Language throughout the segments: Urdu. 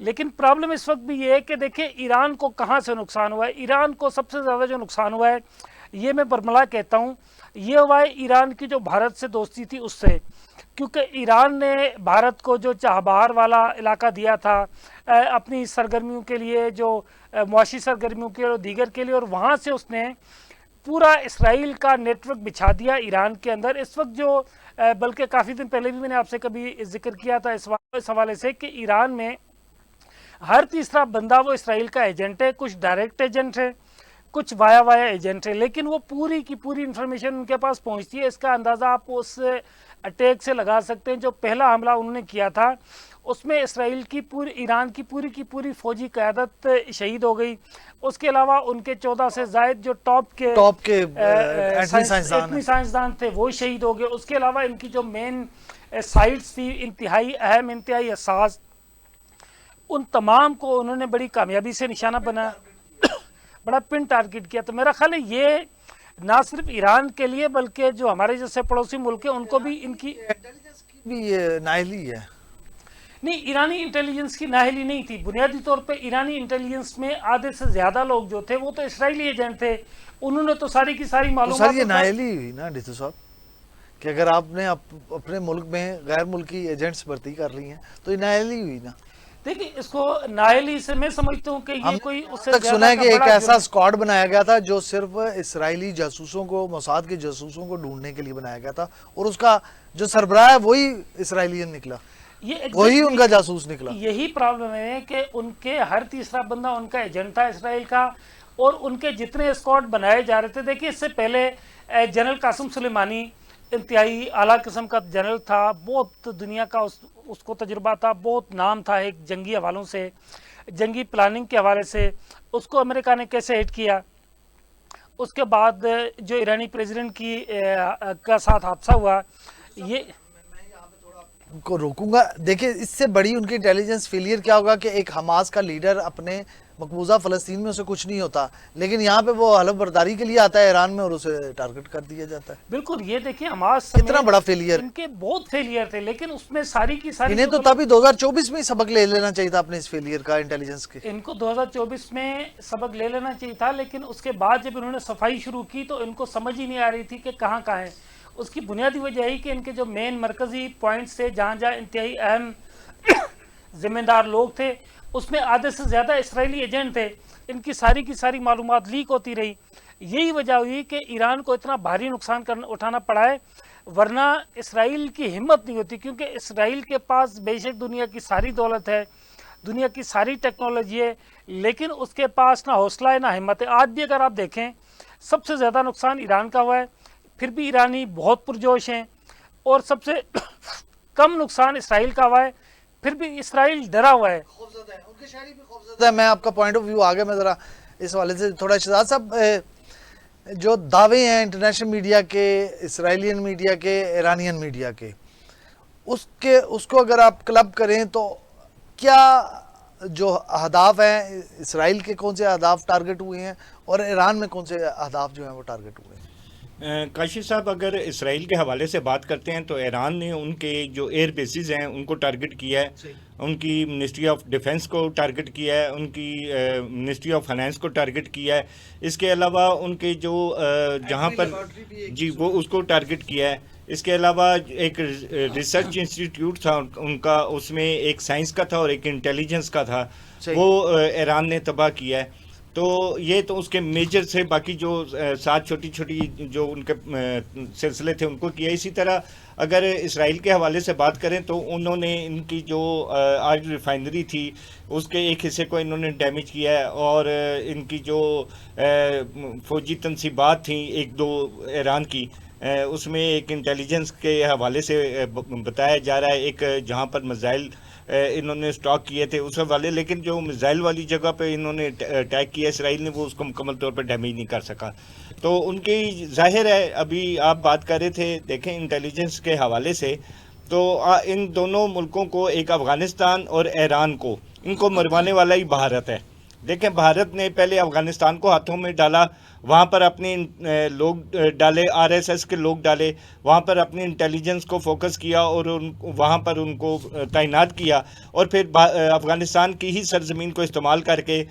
لیکن پرابلم اس وقت بھی یہ ہے کہ دیکھیں ایران کو کہاں سے نقصان ہوا ہے. ایران کو سب سے زیادہ جو نقصان ہوا ہے یہ میں برملا کہتا ہوں یہ ہوا ہے ایران کی جو بھارت سے دوستی تھی اس سے, کیونکہ ایران نے بھارت کو جو چابہار والا علاقہ دیا تھا اپنی سرگرمیوں کے لیے, جو معاشی سرگرمیوں کے اور دیگر کے لیے, اور وہاں سے اس نے پورا اسرائیل کا نیٹ ورک بچھا دیا ایران کے اندر. اس وقت جو بلکہ کافی دن پہلے بھی میں نے آپ سے کبھی ذکر کیا تھا اس حوالے سے کہ ایران میں ہر تیسرا بندہ وہ اسرائیل کا ایجنٹ ہے, کچھ ڈائریکٹ ایجنٹ ہے, کچھ وایا ایجنٹ ہے, لیکن وہ پوری کی پوری انفارمیشن ان کے پاس پہنچتی ہے. اس کا اندازہ آپ اس اٹیک سے لگا سکتے ہیں جو پہلا حملہ انہوں نے کیا تھا اس میں اسرائیل کی ایران کی پوری فوجی قیادت شہید ہو گئی. اس کے علاوہ ان کے 14 سے زائد جو ٹاپ کے ایٹمی سائنسدان تھے وہ شہید ہو گئے. اس کے علاوہ ان کی جو مین سائٹس تھی انتہائی اہم, انتہائی حساس, ان تمام کو انہوں نے بڑی کامیابی سے نشانہ بنا, بڑا پن ٹارگٹ کیا. تو میرا خیال ہے یہ نہ صرف ایران کے لیے بلکہ جو ہمارے جیسے پڑوسی ملک ہیں ان کو بھی ان کی بھی نااہلی ہے. نہیں, ایرانی انٹیلیجنس کی نااہلی نہیں تھی. بنیادی طور پہ ایرانی انٹیلیجنس میں آدھے سے زیادہ لوگ جو تھے وہ تو اسرائیلی ایجنٹ تھے, انہوں نے تو ساری کی ساری معلومات. سر یہ نااہلی ہوئی نا ڈیسو صاحب کہ اگر آپ نے اپنے ملک میں غیر ملکی ایجنٹس بھرتی کر لی ہیں تو یہ نااہلی ہوئی نا. دیکھیں اس کو نااہلی سے میں سمجھتا ہوں کہ یہ کوئی اس سے تک سنا ہے کہ ایک ایسا اسکواڈ بنایا گیا تھا جو صرف اسرائیلی جاسوسوں کو, موساد کے جاسوسوں کو ڈھونڈنے کے لیے بنایا گیا تھا, اور اس کا جو سربراہ ہے وہی اسرائیلین نکلا, وہی ان کا جاسوس نکلا. یہی پرابلم ہے کہ ان کے ہر تیسرا بندہ ان کا ایجنٹ تھا اسرائیل کا, اور ان کے جتنے اسکواڈ بنائے جا رہے تھے. دیکھیں اس سے پہلے جنرل قاسم سلیمانی انتہائی اعلیٰ قسم کا جنرل تھا, بہت دنیا کا اس کو تجربہ تھا, بہت نام تھا ایک جنگی حوالوں سے, جنگی پلاننگ کے حوالے سے. اس کو امریکہ نے کیسے ہٹ کیا. اس کے بعد جو ایرانی پریزیڈنٹ کا ساتھ حادثہ ہوا, یہ کو روکوں گا. دیکھیں اس سے بڑی ان کی انٹیلیجنس فیلئر کیا ہوگا کہ ایک حماس کا لیڈر اپنے مقبوضہ فلسطین میں اسے کچھ نہیں ہوتا, لیکن یہاں پہ وہ حلف برداری کے لیے آتا ہے ایران میں اور اسے ٹارگٹ کر دیا جاتا ہے. بالکل, یہ دیکھیں حماس اتنا بڑا فیلئر, ان کے بہت فیلئر تھے, لیکن اس میں ساری کی ساری انہیں تو تبھی 2024 میں سبق لے لینا چاہیے تھا اپنے اس فیلئر کا انٹیلیجنس کے. ان کو 2024 میں سبق لے لینا چاہیے تھا, لیکن اس کے بعد جب انہوں نے صفائی شروع کی تو ان کو سمجھ ہی نہیں آ رہی تھی کہ کہاں ہے. اس کی بنیادی وجہ ہے کہ ان کے جو مین مرکزی پوائنٹس تھے جہاں انتہائی اہم ذمہ دار لوگ تھے اس میں آدھے سے زیادہ اسرائیلی ایجنٹ تھے. ان کی ساری معلومات لیک ہوتی رہی. یہی وجہ ہوئی کہ ایران کو اتنا بھاری نقصان اٹھانا پڑا ہے, ورنہ اسرائیل کی ہمت نہیں ہوتی, کیونکہ اسرائیل کے پاس بے شک دنیا کی ساری دولت ہے, دنیا کی ساری ٹیکنالوجی ہے, لیکن اس کے پاس نہ حوصلہ ہے نہ ہمت ہے. آج بھی اگر آپ دیکھیں سب سے زیادہ نقصان ایران کا ہوا ہے, پھر بھی ایرانی بہت پرجوش ہیں, اور سب سے کم نقصان اسرائیل کا ہوا ہے, پھر بھی اسرائیل ڈرا ہوا ہے. میں آپ کا پوائنٹ آف ویو آگے میں ذرا اس حوالے سے تھوڑا. شہزاد صاحب جو دعوے ہیں انٹرنیشنل میڈیا کے, اسرائیلین میڈیا کے, ایرانین میڈیا کے, اس کو اگر آپ کلب کریں تو کیا جو اہداف ہیں اسرائیل کے کون سے اہداف ٹارگٹ ہوئے ہیں اور ایران میں کون سے اہداف جو ہیں وہ ٹارگٹ ہوئے ہیں؟ کاشف صاحب اگر اسرائیل کے حوالے سے بات کرتے ہیں تو ایران نے ان کے جو ایئر بیسز ہیں ان کو ٹارگٹ کیا ہے, ان کی منسٹری آف ڈیفنس کو ٹارگٹ کیا ہے, ان کی منسٹری آف فائنانس کو ٹارگٹ کیا ہے. اس کے علاوہ ان کے جو جہاں پر جی وہ اس کو ٹارگٹ کیا ہے. اس کے علاوہ ایک ریسرچ انسٹیٹیوٹ تھا ان کا, اس میں ایک سائنس کا تھا اور ایک انٹیلیجنس کا تھا, وہ ایران نے تباہ کیا ہے. تو یہ تو اس کے میجر سے, باقی جو 7 چھوٹی جو ان کے سلسلے تھے ان کو کیا. اسی طرح اگر اسرائیل کے حوالے سے بات کریں تو انہوں نے ان کی جو آج ریفائنری تھی اس کے ایک حصے کو انہوں نے ڈیمیج کیا ہے, اور ان کی جو فوجی تنصیبات تھیں 1-2 ایران کی, اس میں ایک انٹیلیجنس کے حوالے سے بتایا جا رہا ہے ایک جہاں پر میزائل انہوں نے سٹاک کیے تھے اس حوالے, لیکن جو میزائل والی جگہ پہ انہوں نے اٹیک کیا اسرائیل نے, وہ اس کو مکمل طور پر ڈیمیج نہیں کر سکا. تو ان کی ظاہر ہے, ابھی آپ بات کر رہے تھے دیکھیں انٹیلیجنس کے حوالے سے, تو ان دونوں ملکوں کو, ایک افغانستان اور ایران کو, ان کو مروانے والا ہی بھارت ہے. دیکھیں بھارت نے پہلے افغانستان کو ہاتھوں میں ڈالا, وہاں پر اپنے لوگ ڈالے, آر ایس ایس کے لوگ ڈالے, وہاں پر اپنی انٹیلیجنس کو فوکس کیا اور وہاں پر ان کو تعینات کیا, اور پھر افغانستان کی ہی سرزمین کو استعمال کر کے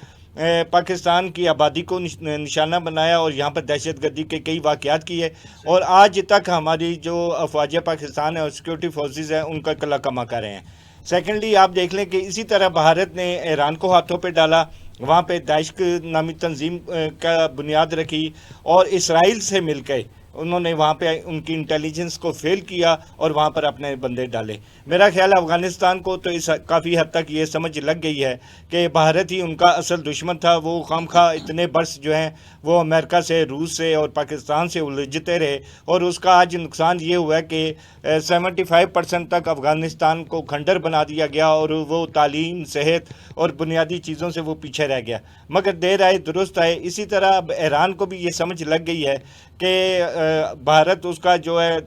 پاکستان کی آبادی کو نشانہ بنایا اور یہاں پر دہشت گردی کے کئی واقعات کیے, اور آج تک ہماری جو افواج پاکستان ہے اور سیکورٹی فورسز ہیں ان کا کلا کما کر رہے ہیں. سیکنڈلی آپ دیکھ لیں کہ اسی طرح بھارت نے ایران کو ہاتھوں پہ ڈالا, وہاں پہ داعش نامی تنظیم کا بنیاد رکھی, اور اسرائیل سے مل کے انہوں نے وہاں پہ ان کی انٹیلیجنس کو فیل کیا اور وہاں پر اپنے بندے ڈالے. میرا خیال ہے افغانستان کو تو کافی حد تک یہ سمجھ لگ گئی ہے کہ بھارت ہی ان کا اصل دشمن تھا. وہ خواہ اتنے برس جو ہیں وہ امریکہ سے, روس سے اور پاکستان سے الجھتے رہے, اور اس کا آج نقصان یہ ہوا ہے کہ 75% تک افغانستان کو کھنڈر بنا دیا گیا, اور وہ تعلیم, صحت اور بنیادی چیزوں سے وہ پیچھے رہ گیا. مگر دیر آئے درست آئے. اسی طرح اب ایران کو بھی یہ سمجھ لگ گئی ہے کہ بھارت اس کا جو ہے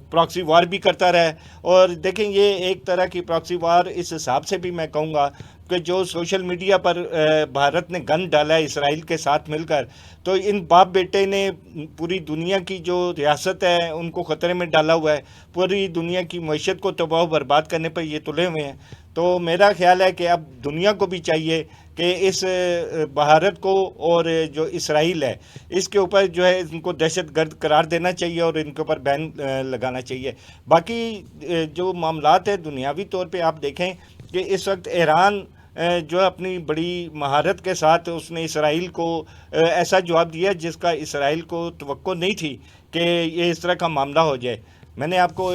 پراکسی وار بھی کرتا رہا, اور دیکھیں یہ ایک طرح کی پراکسی وار اس حساب سے بھی میں کہوں گا کہ جو سوشل میڈیا پر بھارت نے گن ڈالا ہے اسرائیل کے ساتھ مل کر, تو ان باپ بیٹے نے پوری دنیا کی جو ریاست ہے ان کو خطرے میں ڈالا ہوا ہے, پوری دنیا کی معیشت کو تباہ و برباد کرنے پر یہ تلے ہوئے ہیں. تو میرا خیال ہے کہ اب دنیا کو بھی چاہیے کہ اس بھارت کو اور جو اسرائیل ہے اس کے اوپر جو ہے ان کو دہشت گرد قرار دینا چاہیے اور ان کے اوپر بین لگانا چاہیے. باقی جو معاملات ہیں دنیاوی طور پہ آپ دیکھیں کہ اس وقت ایران جو اپنی بڑی مہارت کے ساتھ اس نے اسرائیل کو ایسا جواب دیا جس کا اسرائیل کو توقع نہیں تھی کہ یہ اس طرح کا معاملہ ہو جائے. میں نے آپ کو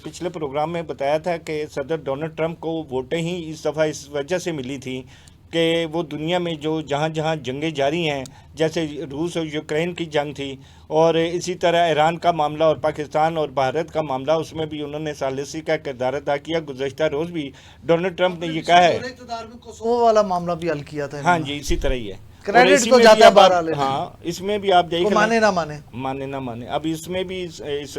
پچھلے پروگرام میں بتایا تھا کہ صدر ڈونلڈ ٹرمپ کو ووٹیں ہی اس دفعہ اس وجہ سے ملی تھیں کہ وہ دنیا میں جو جہاں جہاں جنگیں جاری ہیں, جیسے روس اور یوکرین کی جنگ تھی, اور اسی طرح ایران کا معاملہ اور پاکستان اور بھارت کا معاملہ, اس میں بھی انہوں نے ثالثی کا کردار ادا کیا. گزشتہ روز بھی ڈونلڈ ٹرمپ نے یہ کہا ہے, کوسوو والا معاملہ بھی حل کیا تھا. ہاں جی, اسی طرح ہی ہے. کریڈٹ تو جاتا ہے بہرحال, ہاں اس میں بھی آپ دیکھ مانے نہ مانے. اب اس میں بھی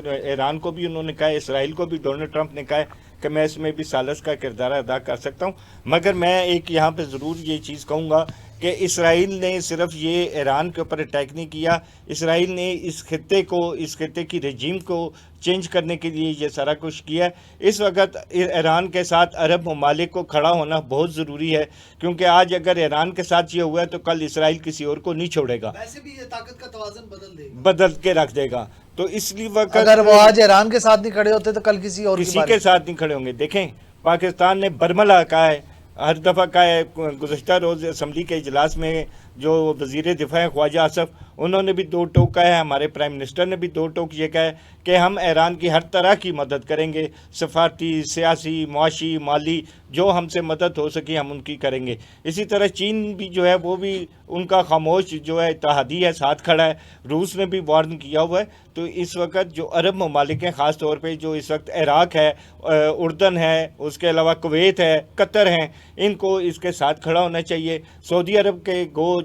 ایران کو بھی انہوں نے کہا ہے, اسرائیل کو بھی ڈونلڈ ٹرمپ نے کہا ہے کہ میں اس میں بھی ثالث کا کردار ادا کر سکتا ہوں. مگر میں ایک یہاں پہ ضرور یہ چیز کہوں گا کہ اسرائیل نے صرف یہ ایران کے اوپر اٹیک نہیں کیا, اسرائیل نے اس خطے کو, اس خطے کی رجیم کو چینج کرنے کے لیے یہ سارا کچھ کیا ہے. اس وقت ایران کے ساتھ عرب ممالک کو کھڑا ہونا بہت ضروری ہے, کیونکہ آج اگر ایران کے ساتھ یہ ہوا ہے تو کل اسرائیل کسی اور کو نہیں چھوڑے گا, ویسے بھی یہ طاقت کا توازن بدل کے رکھ دے گا. تو اس لیے وقت اگر وہ آج ایران کے ساتھ نہیں کھڑے ہوتے تو کل کسی اور کے ساتھ نہیں کھڑے ہوں گے. دیکھیں پاکستان نے برملا کہا ہے, ہر دفعہ کہا ہے. گزشتہ روز اسمبلی کے اجلاس میں جو وزیر دفاع خواجہ آصف, انہوں نے بھی دو ٹوک کہا ہے, ہمارے پرائم منسٹر نے بھی دو ٹوک یہ کہا ہے کہ ہم ایران کی ہر طرح کی مدد کریں گے, سفارتی, سیاسی, معاشی, مالی, جو ہم سے مدد ہو سکی ہم ان کی کریں گے. اسی طرح چین بھی جو ہے وہ بھی ان کا خاموش جو ہے اتحادی ہے, ساتھ کھڑا ہے. روس نے بھی وارن کیا ہوا ہے. تو اس وقت جو عرب ممالک ہیں, خاص طور پہ جو اس وقت عراق ہے, اردن ہے, اس کے علاوہ کویت ہے, قطر ہیں, ان کو اس کے ساتھ کھڑا ہونا چاہیے. سعودی عرب کے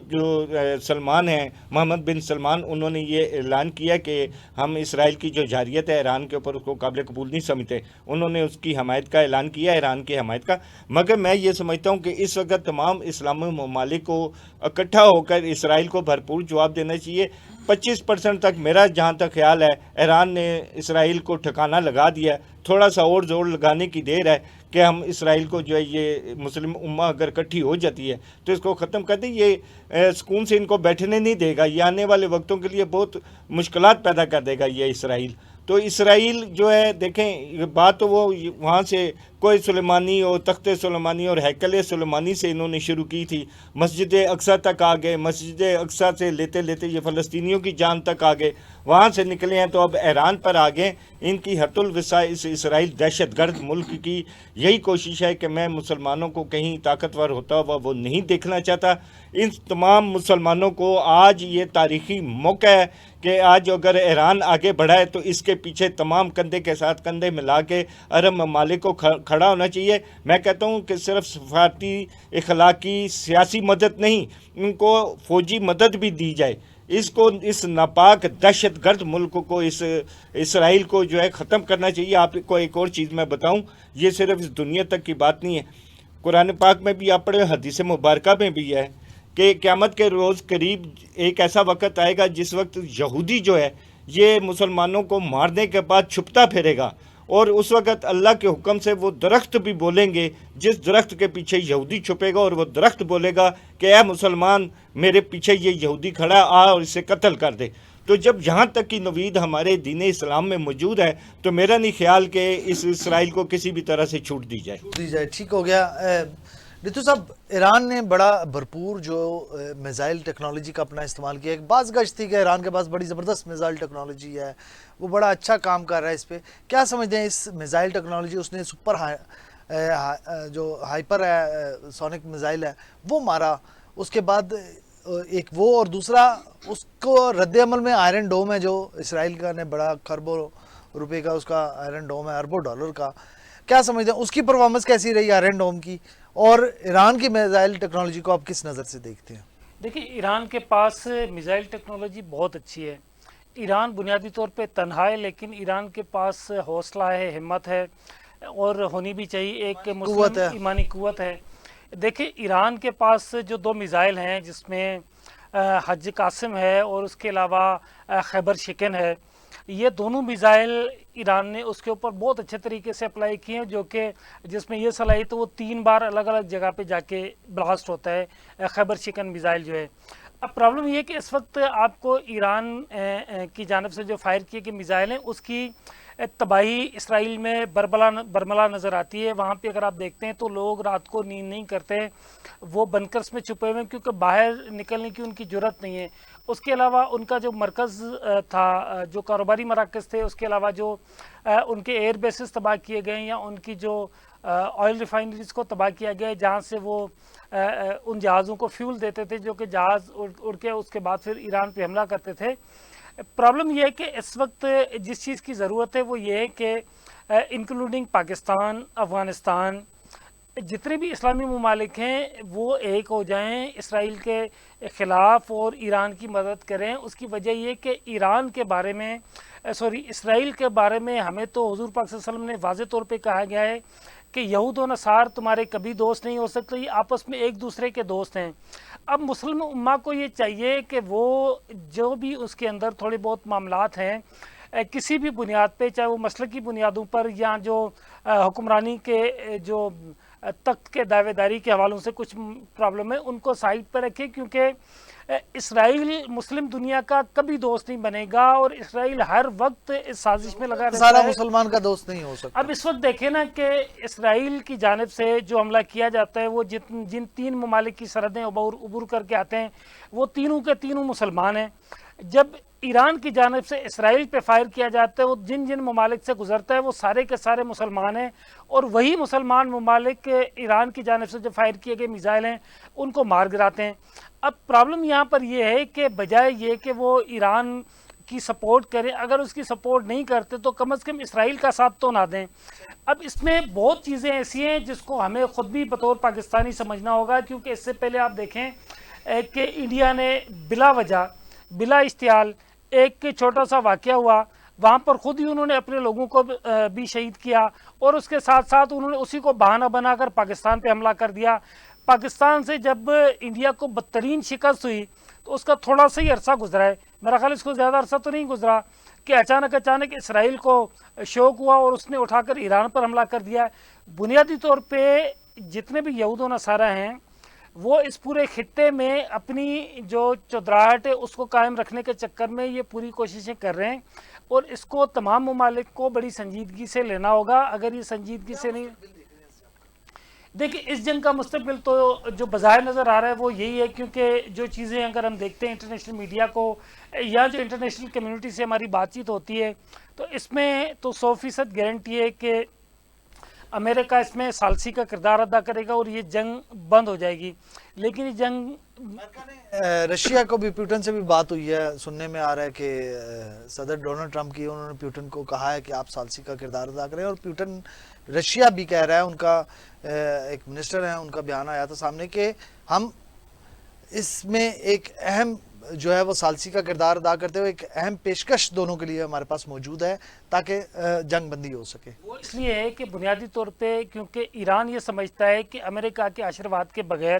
جو سلمان ہیں, محمد بن سلمان, انہوں نے یہ اعلان کیا کہ ہم اسرائیل کی جو جارحیت ہے ایران کے اوپر اس کو قابل قبول نہیں سمجھتے. انہوں نے اس کی حمایت کا اعلان کیا, ایران کی حمایت کا. مگر میں یہ سمجھتا ہوں کہ اس وقت تمام اسلامی ممالک کو اکٹھا ہو کر اسرائیل کو بھرپور جواب دینا چاہیے. 25% تک میرا جہاں تک خیال ہے ایران نے اسرائیل کو ٹھکانہ لگا دیا ہے. تھوڑا سا اور زور لگانے کی دیر ہے کہ ہم اسرائیل کو جو ہے یہ مسلم امہ اگر اکٹھی ہو جاتی ہے تو اس کو ختم کر دیں. یہ سکون سے ان کو بیٹھنے نہیں دے گا, یہ آنے والے وقتوں کے لیے بہت مشکلات پیدا کر دے گا یہ اسرائیل. تو اسرائیل جو ہے دیکھیں بات تو وہ وہاں سے کوئی سلیمانی اور تخت سلیمانی اور ہیکل سلیمانی سے انہوں نے شروع کی تھی, مسجد اقصیٰ تک آ گئے, مسجد اقصیٰ سے لیتے لیتے یہ فلسطینیوں کی جان تک آ گئے, وہاں سے نکلے ہیں تو اب ایران پر آ گئے. ان کی حت الوسع اس اسرائیل دہشت گرد ملک کی یہی کوشش ہے کہ میں مسلمانوں کو کہیں طاقتور ہوتا ہوا وہ نہیں دیکھنا چاہتا. ان تمام مسلمانوں کو آج یہ تاریخی موقع ہے کہ آج اگر ایران آگے بڑھا ہے تو اس کے پیچھے تمام کندھے کے ساتھ کندھے ملا کے عرب ممالک کو کھڑا ہونا چاہیے. میں کہتا ہوں کہ صرف سفارتی, اخلاقی, سیاسی مدد نہیں, ان کو فوجی مدد بھی دی جائے. اس کو, اس ناپاک دہشت گرد ملک کو, اس اسرائیل کو جو ہے ختم کرنا چاہیے. آپ کو ایک اور چیز میں بتاؤں, یہ صرف اس دنیا تک کی بات نہیں ہے, قرآن پاک میں بھی آپ پڑھے, حدیث مبارکہ میں بھی ہے کہ قیامت کے روز قریب ایک ایسا وقت آئے گا جس وقت یہودی جو ہے یہ مسلمانوں کو مارنے کے بعد چھپتا پھرے گا، اور اس وقت اللہ کے حکم سے وہ درخت بھی بولیں گے، جس درخت کے پیچھے یہودی چھپے گا، اور وہ درخت بولے گا کہ اے مسلمان میرے پیچھے یہ یہودی کھڑا ہے، آ اور اسے قتل کر دے۔ تو جب یہاں تک کی نوید ہمارے دین اسلام میں موجود ہے تو میرا نہیں خیال کہ اس اسرائیل کو کسی بھی طرح سے چھوٹ دی جائے۔ ٹھیک ہو گیا۔ ریتو صاحب، ایران نے بڑا بھرپور جو میزائل ٹیکنالوجی کا اپنا استعمال کیا، ایک بعض گشت تھی کہ ایران کے پاس بڑی زبردست میزائل ٹیکنالوجی ہے، وہ بڑا اچھا کام کر رہا ہے اس پہ، کیا سمجھتے ہیں اس میزائل ٹیکنالوجی اس نے سپر جو ہائپر ہے سونک میزائل ہے وہ مارا، اس کے بعد ایک وہ، اور دوسرا اس کو رد عمل میں آئرن ڈوم ہے جو اسرائیل کا نے بڑا کھربوں روپے کا اس کا آئرن ڈوم ہے، اربوں ڈالر کا، کیا سمجھتے ہیں اس کی پرفارمنس کیسی رہی آئرن ڈوم کی، اور ایران کی میزائل ٹیکنالوجی کو آپ کس نظر سے دیکھتے ہیں؟ دیکھیں، ایران کے پاس میزائل ٹیکنالوجی بہت اچھی ہے۔ ایران بنیادی طور پہ تنہا ہے، لیکن ایران کے پاس حوصلہ ہے، ہمت ہے، اور ہونی بھی چاہیے، ایک مسلم ایمانی قوت ہے۔ دیکھیں، ایران کے پاس جو دو میزائل ہیں جس میں حج قاسم ہے اور اس کے علاوہ خیبر شکن ہے، یہ دونوں میزائل ایران نے اس کے اوپر بہت اچھے طریقے سے اپلائی کیے ہیں، جو کہ جس میں یہ صلاحیت وہ 3 بار الگ الگ جگہ پہ جا کے بلاسٹ ہوتا ہے خیبر شکن میزائل جو ہے۔ اب پرابلم یہ ہے کہ اس وقت آپ کو ایران کی جانب سے جو فائر کیے گئے میزائل ہیں اس کی تباہی اسرائیل میں برملا نظر آتی ہے۔ وہاں پہ اگر آپ دیکھتے ہیں تو لوگ رات کو نیند نہیں کرتے، وہ بنکرس میں چھپے ہوئے ہیں کیونکہ باہر نکلنے کی ان کی جرت نہیں ہے۔ اس کے علاوہ ان کا جو مرکز تھا، جو کاروباری مراکز تھے، اس کے علاوہ جو ان کے ایئر بیسز تباہ کیے گئے ہیں، یا ان کی جو آئل ریفائنریز کو تباہ کیا گیا ہے جہاں سے وہ ان جہازوں کو فیول دیتے تھے، جو کہ جہاز اڑ کے اس کے بعد پھر ایران پہ حملہ کرتے تھے۔ پرابلم یہ ہے کہ اس وقت جس چیز کی ضرورت ہے وہ یہ ہے کہ انکلوڈنگ پاکستان، افغانستان، جتنے بھی اسلامی ممالک ہیں وہ ایک ہو جائیں، اسرائیل کے خلاف اور ایران کی مدد کریں۔ اس کی وجہ یہ کہ ایران کے بارے میں اسرائیل کے بارے میں ہمیں تو حضور پاک صلی اللہ علیہ وسلم نے واضح طور پہ کہا گیا ہے کہ یہود و نصار تمہارے کبھی دوست نہیں ہو سکتے، یہ آپس میں ایک دوسرے کے دوست ہیں۔ اب مسلم امہ کو یہ چاہیے کہ وہ جو بھی اس کے اندر تھوڑے بہت معاملات ہیں کسی بھی بنیاد پہ، چاہے وہ مسلکی بنیادوں پر یا جو حکمرانی کے جو تخت کے دعوے داری کے حوالوں سے کچھ پرابلم ہے ان کو سائڈ پہ رکھے، کیونکہ اسرائیل مسلم دنیا کا کبھی دوست نہیں بنے گا، اور اسرائیل ہر وقت اس سازش میں لگا رہتا ہے، سارا مسلمان کا دوست نہیں ہو سکتا۔ اب اس وقت دیکھیں نا کہ اسرائیل کی جانب سے جو حملہ کیا جاتا ہے وہ جن 3 ممالک کی سرحدیں عبور کر کے آتے ہیں وہ تینوں کے تینوں مسلمان ہیں۔ جب ایران کی جانب سے اسرائیل پہ فائر کیا جاتا ہے وہ جن ممالک سے گزرتا ہے وہ سارے کے سارے مسلمان ہیں، اور وہی مسلمان ممالک ایران کی جانب سے جو فائر کیے گئے میزائل ہیں ان کو مار گراتے ہیں۔ اب پرابلم یہاں پر یہ ہے کہ بجائے یہ کہ وہ ایران کی سپورٹ کریں، اگر اس کی سپورٹ نہیں کرتے تو کم از کم اسرائیل کا ساتھ تو نہ دیں۔ اب اس میں بہت چیزیں ایسی ہیں جس کو ہمیں خود بھی بطور پاکستانی سمجھنا ہوگا، کیونکہ اس سے پہلے آپ دیکھیں کہ انڈیا نے بلا وجہ، بلا اشتعال ایک چھوٹا سا واقعہ ہوا، وہاں پر خود ہی انہوں نے اپنے لوگوں کو بھی شہید کیا، اور اس کے ساتھ ساتھ انہوں نے اسی کو بہانہ بنا کر پاکستان پہ حملہ کر دیا۔ پاکستان سے جب انڈیا کو بدترین شکست ہوئی تو اس کا تھوڑا سا ہی عرصہ گزرا ہے، میرا خیال اس کو زیادہ عرصہ تو نہیں گزرا کہ اچانک اسرائیل کو شوق ہوا اور اس نے اٹھا کر ایران پر حملہ کر دیا۔ بنیادی طور پہ جتنے بھی یہود و نصارہ ہیں وہ اس پورے خطے میں اپنی جو چودراہٹ ہے اس کو قائم رکھنے کے چکر میں یہ پوری کوششیں کر رہے ہیں، اور اس کو تمام ممالک کو بڑی سنجیدگی سے لینا ہوگا۔ اگر یہ سنجیدگی سے نہیں، دیکھیں اس جنگ کا مستقبل تو جو بظاہر نظر آ رہا ہے وہ یہی ہے، کیونکہ جو چیزیں اگر ہم دیکھتے ہیں انٹرنیشنل میڈیا کو یا جو انٹرنیشنل کمیونٹی سے ہماری بات چیت ہوتی ہے تو اس میں تو 100% گارنٹی ہے کہ امریکہ اس میں ثالثی کا کردار ادا کرے گا اور یہ جنگ بند ہو جائے گی۔ لیکن یہ جنگ رشیا کو بھی پیوٹن سے بھی بات ہوئی ہے، سننے میں آ رہا ہے کہ صدر ڈونلڈ ٹرمپ کی انہوں نے پیوٹن کو کہا ہے کہ آپ ثالثی کا کردار ادا کریں، اور پیوٹن رشیا بھی کہہ رہا ہے، ان کا ایک منسٹر ہے ان کا بیان آیا تھا سامنے کہ ہم اس میں ایک اہم جو ہے وہ ثالثی کا کردار ادا کرتے ہوئے ایک اہم پیشکش دونوں کے لیے ہمارے پاس موجود ہے تاکہ جنگ بندی ہو سکے۔ وہ اس لیے ہے کہ بنیادی طور پہ کیونکہ ایران یہ سمجھتا ہے کہ امریکہ کے آشرواد کے بغیر